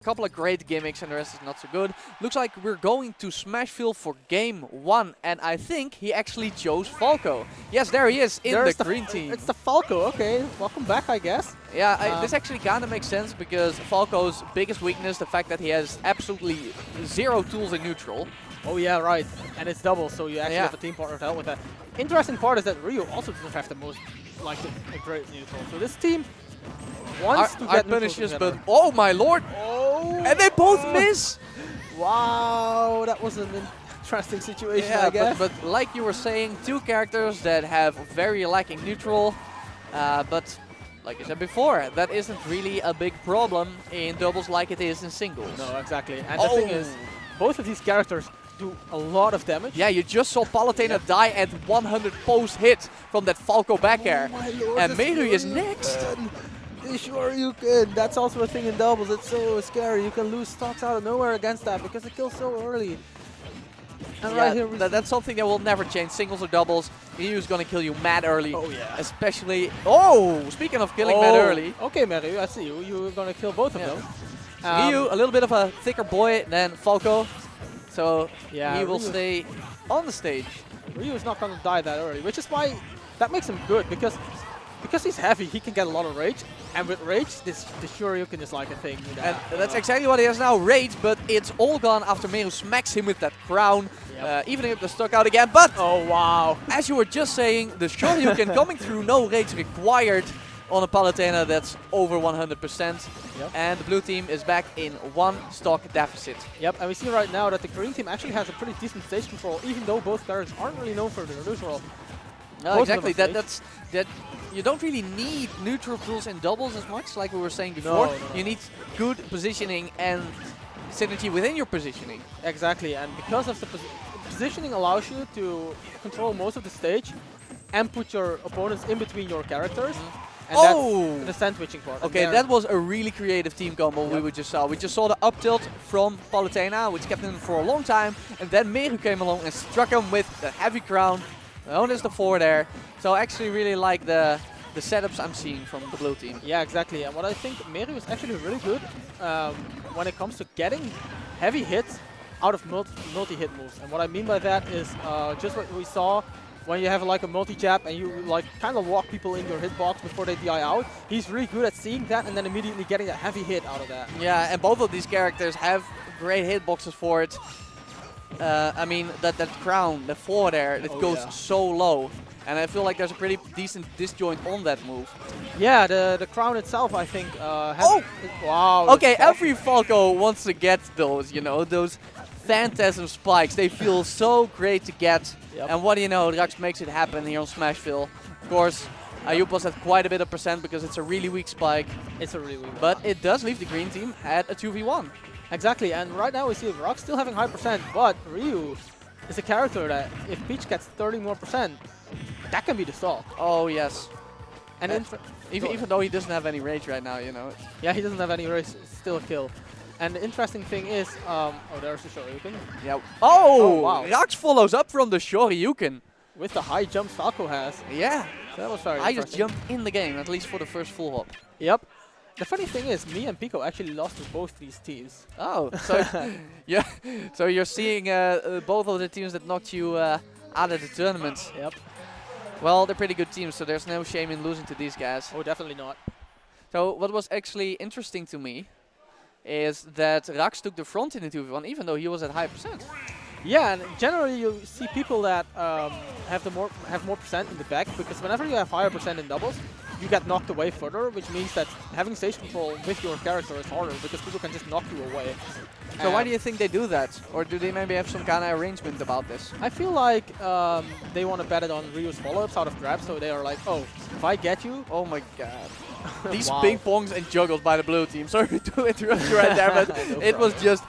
Couple of great gimmicks and the rest is not so good. Looks like we're going to Smashville for game 1, and I think he actually chose Falco. Yes, there he is in the green team. It's the Falco, okay. Welcome back, I guess. Yeah, this actually kind of makes sense because Falco's biggest weakness, the fact that he has absolutely zero tools in neutral. Oh yeah, right. And it's double, so you actually have a team partner to help with that. Interesting part is that Ryu also doesn't have the most, like, a great neutral. So this team wants to get punishes, but oh my lord! Oh! And they both miss! Wow, that was an interesting situation, I guess. But like you were saying, two characters that have very lacking neutral, but like I said before, that isn't really a big problem in doubles like it is in singles. No, exactly. And the thing is, both of these characters do a lot of damage. Yeah, you just saw Palutena die at 100 post hit from that Falco back air. And Meru is next. Sure you can. That's also a thing in doubles. It's so scary. You can lose stocks out of nowhere against that because it kills so early. And right here, that's something that will never change. Singles or doubles, Ryu's gonna kill you mad early. Oh yeah. Especially. Oh, speaking of killing mad early. Okay, Meru, I see you. You're gonna kill both of them. Ryu, a little bit of a thicker boy than Falco, so he will stay on the stage. Ryu is not gonna die that early, which is why that makes him good because he's heavy, he can get a lot of rage, and with rage, the Shoryuken is like a thing. And that's exactly what he has now, rage, but it's all gone after Meru smacks him with that crown, evening up the stock out again, but oh wow! As you were just saying, the Shoryuken coming through, no rage required on a Palutena that's over 100%, and the blue team is back in one stock deficit. Yep, and we see right now that the green team actually has a pretty decent stage control, even though both characters aren't really known for their neutral. No, exactly. That you don't really need neutral tools in doubles as much, like we were saying before. No. You need good positioning and synergy within your positioning. Exactly, and because of the positioning allows you to control most of the stage and put your opponents in between your characters. And that's the sandwiching part. Okay, that was a really creative team combo we just saw. We just saw the up tilt from Palutena, which kept him for a long time, and then Meru came along and struck him with the heavy crown. Known as the 4 there. So I actually really like the setups I'm seeing from the blue team. Yeah, exactly. And what I think Meru is actually really good when it comes to getting heavy hits out of multi-hit moves. And what I mean by that is just what we saw when you have like a multi-jab and you like kind of walk people in your hitbox before they die out. He's really good at seeing that and then immediately getting a heavy hit out of that. Yeah, and both of these characters have great hitboxes for it. I mean, that crown, the 4 there, it goes so low. And I feel like there's a pretty decent disjoint on that move. Yeah, the crown itself, I think, has... Wow. Okay, every Falco wants to get those, you know, those Phantasm spikes. They feel so great to get. And what do you know, Rahx makes it happen here on Smashville. Of course, Ayoub was at quite a bit of percent because it's a really weak spike. It's a really weak one. But it does leave the green team at a 2v1. Exactly, and right now we see Rahx still having high percent, but Ryu is a character that if Peach gets 30 more percent, that can be the stall. Oh yes. And even though he doesn't have any rage right now, you know. Yeah, he doesn't have any rage, still a kill. And the interesting thing is, oh, there's the Shoryuken. Yeah. Oh, wow. Rahx follows up from the Shoryuken. With the high jump Falco has. Yeah. So that was very highest jump in the game, at least for the first full hop. Yep. The funny thing is, me and Pico actually lost to both these teams. Oh, so yeah, so you're seeing both of the teams that knocked you out of the tournament. Yep. Well, they're pretty good teams, so there's no shame in losing to these guys. Oh, definitely not. So what was actually interesting to me is that Rahx took the front in the 2v1, even though he was at high percent. Yeah, and generally you see people that have more percent in the back, because whenever you have higher percent in doubles, you get knocked away further, which means that having stage control with your character is harder because people can just knock you away. So why do you think they do that? Or do they maybe have some kind of arrangement about this? I feel like they want to bet it on Ryu's follow-ups out of grab, so they are like, oh, if I get you... Oh my god. These ping-pongs and juggles by the blue team. Sorry to interrupt you right there, but no it was just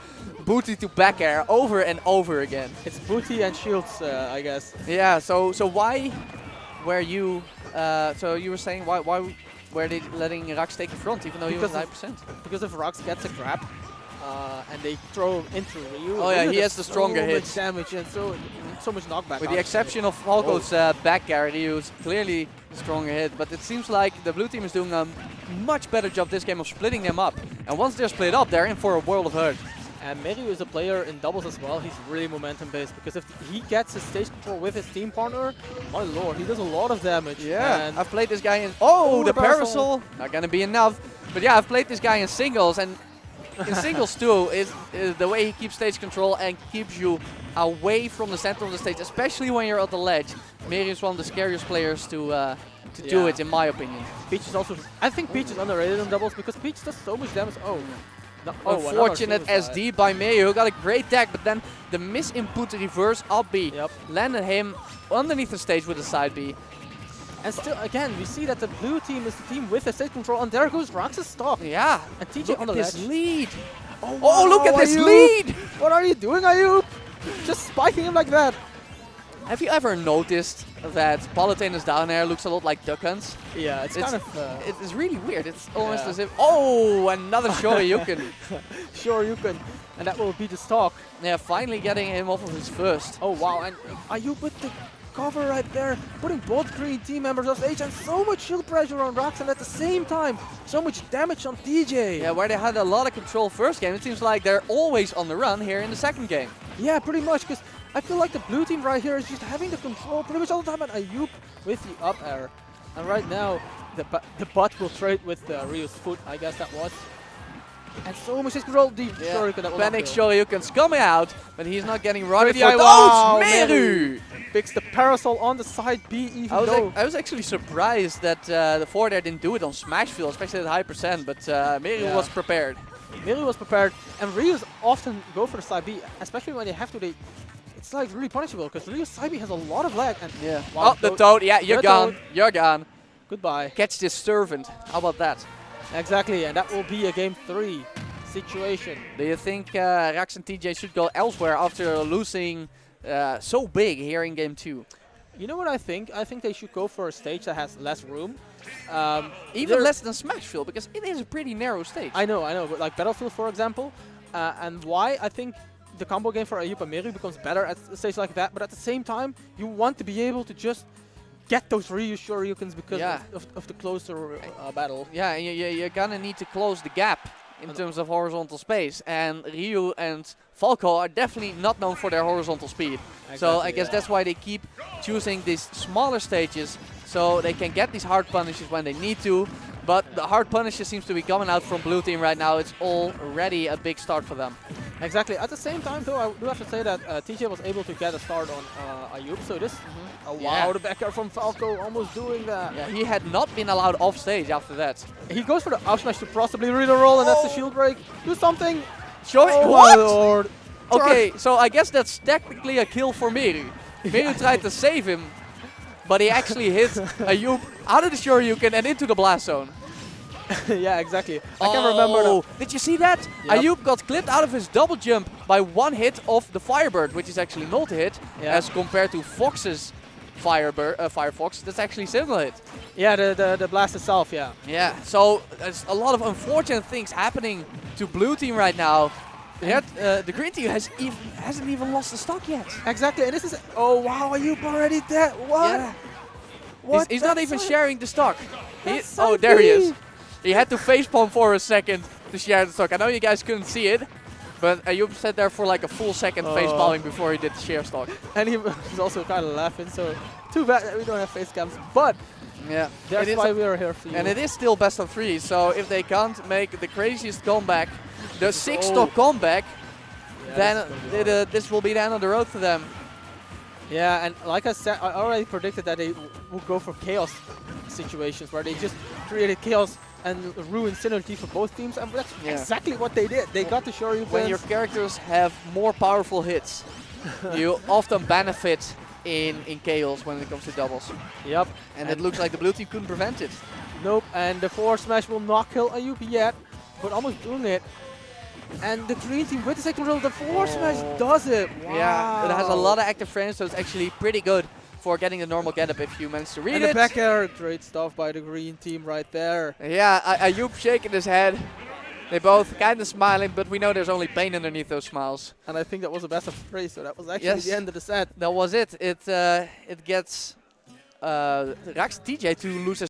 booty to back air over and over again. It's booty and shields, I guess. Yeah, so why were you... so you were saying why were they letting Rahx take the front even though he was 9%? Because if Rahx gets a grab, and they throw him into Ryu. Oh yeah, he has the stronger hits. So much damage and so much knockback. With the exception of Falco's back guarantee, who's clearly the stronger hit. But it seems like the blue team is doing a much better job this game of splitting them up. And once they're split up, they're in for a world of hurt. And Meru is a player in doubles as well. He's really momentum based because if he gets his stage control with his team partner, my lord, he does a lot of damage. Yeah, and I've played this guy in... Oh, the parasol. parasol! Not gonna be enough. But yeah, I've played this guy in singles, and in singles too, is the way he keeps stage control and keeps you away from the center of the stage, especially when you're at the ledge. Meru is one of the scariest players to do it, in my opinion. Peach is also... I think Peach is underrated in doubles because Peach does so much damage. Oh. No, Unfortunate SD by Meru, got a great deck, but then the misinput reverse up B landed him underneath the stage with a side B. And still, again, we see that the blue team is the team with the stage control, and there goes Rahx's stock. Yeah, and TJ on the this ledge. lead. Oh, wow, look at this lead! What are you doing, Ayoub? Just spiking him like that. Have you ever noticed that Palutena's down air looks a lot like Duck Hunt's? Yeah, it's kind of... it's really weird. It's almost as if... Oh, another Shoryuken. Shoryuken. And that will be the stock. Yeah, finally getting him off of his first. Oh, wow. And Ayoub with the cover right there, putting both green team members off stage, and so much shield pressure on Rahx, and at the same time, so much damage on TJ. Yeah, where they had a lot of control first game, it seems like they're always on the run here in the second game. Yeah, pretty much, because I feel like the blue team right here is just having the control pretty much all the time, and Ayoub with the up air. And right now, the butt will trade with Ryu's foot, I guess that was. And so much control, the Shoryuken that will Panic Shoryuken's coming out, but he's not getting right. Wow, Meru! Picks the parasol on the side B even I was actually surprised that the 4 there didn't do it on Smash Field, especially at high percent, but Meru was prepared. Meru was prepared, and Ryu's often go for the side B, especially when they have to. It's like really punishable because Ryu's side B has a lot of lag. And wow, the Toad, you're gone. You're gone. Goodbye. Catch this servant. How about that? Exactly, and that will be a game 3 situation. Do you think Rahx and TJ should go elsewhere after losing so big here in game 2? You know what I think? I think they should go for a stage that has less room. Even less than Smash Field, because it is a pretty narrow stage. I know, but like Battlefield, for example. And why I think the combo game for Ayoub and Meru becomes better at a stage like that, but at the same time, you want to be able to just get those Ryu Shoryukens because of the closer battle. Yeah, you're gonna need to close the gap in terms of horizontal space, and Ryu and Falco are definitely not known for their horizontal speed. Exactly, so I guess that's why they keep choosing these smaller stages, so they can get these hard punishes when they need to. But the hard punishes seems to be coming out from blue team right now. It's already a big start for them. Exactly. At the same time, though, I do have to say that TJ was able to get a start on Ayoub. So this, wow, the back air from Falco almost doing that. Yeah, he had not been allowed off stage after that. He goes for the up smash to possibly read a roll, and that's the shield break. Do something. Oh, what? My lord. Okay, so I guess that's technically a kill for Meru. Meru tried to save him, but he actually hit Ayoub out of the Shoryuken and into the blast zone. Yeah, exactly. I can remember. Did you see that? Yep. Ayoub got clipped out of his double jump by one hit of the Firebird, which is actually multi-hit, as compared to Fox's Firefox. That's actually single hit. Yeah, the blast itself, yeah. Yeah, so there's a lot of unfortunate things happening to blue team right now. The green team hasn't even lost the stock yet. Exactly, and this is... Oh, wow, Ayoub already dead. What? Yeah. What? He's not even sharing the stock. Oh, there he is. He had to facepalm for a second to share the stock. I know you guys couldn't see it, but Ayoub sat there for like a full second facepalming before he did the share stock. And he was also kind of laughing, so too bad that we don't have face cams. But yeah, that's why we are here for you. And it is still best of 3, so if they can't make the craziest comeback, the 6-stock comeback, then this will be the end of the road for them. Yeah, and like I said, I already predicted that they would go for chaos situations where they just created chaos and ruin synergy for both teams, and that's exactly what they did. They got the Shoryuken. When your characters have more powerful hits, you often benefit in chaos when it comes to doubles. Yep. And it looks like the blue team couldn't prevent it. Nope, and the forward smash will not kill Ayoub yet, but almost doing it. And the green team with the second roll, the forward smash does it. Wow. Yeah, it has a lot of active frames, so it's actually pretty good for getting the normal get-up if you manage to read it. And the back air, great stuff by the green team right there. Yeah, Ayoub shaking his head. They both kind of smiling, but we know there's only pain underneath those smiles. And I think that was the best of 3, so that was actually Yes. the end of the set. That was it. It gets Rahx TJ to lose his